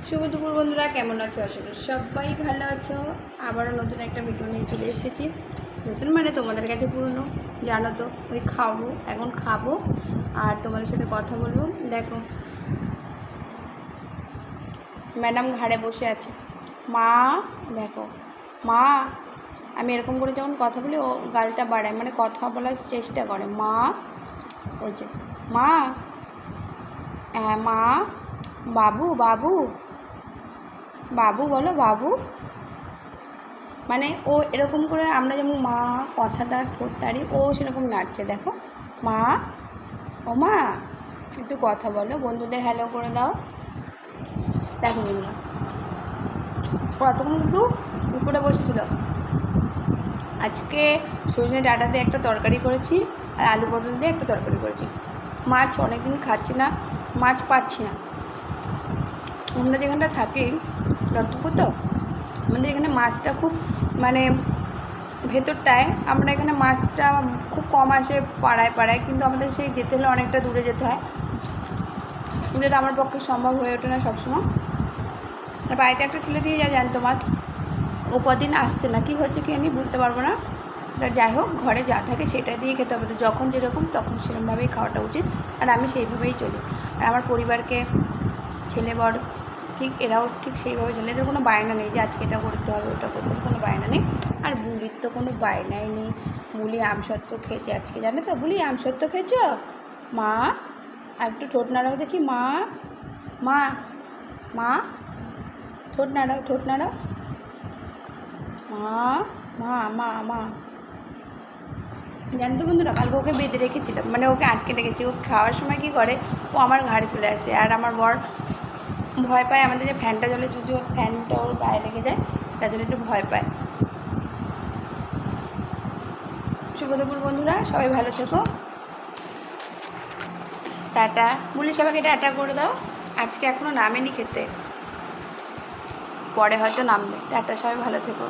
শুভ দুপুর বন্ধুরা, কেমন আছো? আশা করি সবাই ভালো আছো। আবারও নতুন একটা ভিডিও নিয়ে চলে এসেছি। নতুন মানে তোমাদের কাছে পুরনো, জানো তো। ওই এখন খাবো আর তোমাদের সাথে কথা বলবো। দেখো ম্যাডাম ঘাড়ে বসে আছে। মা, দেখো মা, আমি এরকম করে যখন কথা বলি ও গালটা বাড়ায়, মানে কথা বলার চেষ্টা করে। মা বলছে, মা, হ্যাঁ মা, বাবু বাবু বাবু বলো বাবু। মানে ও এরকম করে, আমরা যেমন মা কথাটা ঠোঁট নাড়ি, ও সেরকম নাড়ছে। দেখো মা, ও মা একটু কথা বলো, বন্ধুদের হ্যালো করে দাও। দেখো বন্ধুরা, ও এতক্ষণ একটু উপরে বসেছিল। আজকে সজনে ডাঁটা দিয়ে একটা তরকারি করেছি আর আলু পটল দিয়ে একটা তরকারি করেছি। মাছ অনেকদিন খাচ্ছি না, মাছ পাচ্ছি না। আমরা যেখানটা থাকি দত্তপুর, তো আমাদের এখানে মাছটা খুব, মানে ভেতরটায়, আমরা এখানে মাছটা খুব কম আসে পাড়ায় পাড়ায়, কিন্তু আমাদের সেই যেতে হলে অনেকটা দূরে যেতে হয়, যেটা আমার পক্ষে সম্ভব হয়ে ওঠে না সবসময়। আর বাড়িতে একটা ছেলে দিয়ে যায় জ্যান্ত মাছ, ও কদিন আসছে না, কী হচ্ছে কি আমি বুঝতে পারবো না। যাই হোক, ঘরে যা থাকে সেটা দিয়ে খেতে হবে, তো যখন যেরকম তখন সেরকমভাবেই খাওয়াটা উচিত। আর আমি সেইভাবেই চলি। আর আমার পরিবারকে, ছেলে বর ঠিক, এরাও ঠিক সেইভাবে চলে। এদের কোনো বায়না নেই যে আজকে এটা করতে হবে ওটা করতে হবে, কোনো বায়না নেই। আর বুলির তো কোনো বায়নাই নেই। বুলি আমসত্ত্ব খেয়েছে আজকে, জানো তো? বুলি আমসত্ত্ব খেয়েছ? মা, আর একটু ঠোঁট নাড়াও দেখি। মা, মা, মা, ঠোঁট নাড়াও, ঠোঁট নাড়াও। মা, মা, মা, মা। জানো তো বন্ধুরা, কালকে ওকে বেঁধে রেখেছিলাম, মানে ওকে আটকে রেখেছি। ও খাওয়ার সময় কী করে, ও আমার ঘাড়ে চলে আসে। আর আমার বর ভয় পায় আমাদের যে ফ্যানটা জ্বলে, যদি ওর ফ্যানটা ওর গায়ে লেগে যায়, তার জন্য একটু ভয় পায়। শুভ দুপুর বন্ধুরা, সবাই ভালো থেকো। টাটা। বলি সবাইকে টাটা করে দাও। আজকে এখনও নামেনি খেতে, পরে হয়তো নামবে। টাটা, সবাই ভালো থেকো।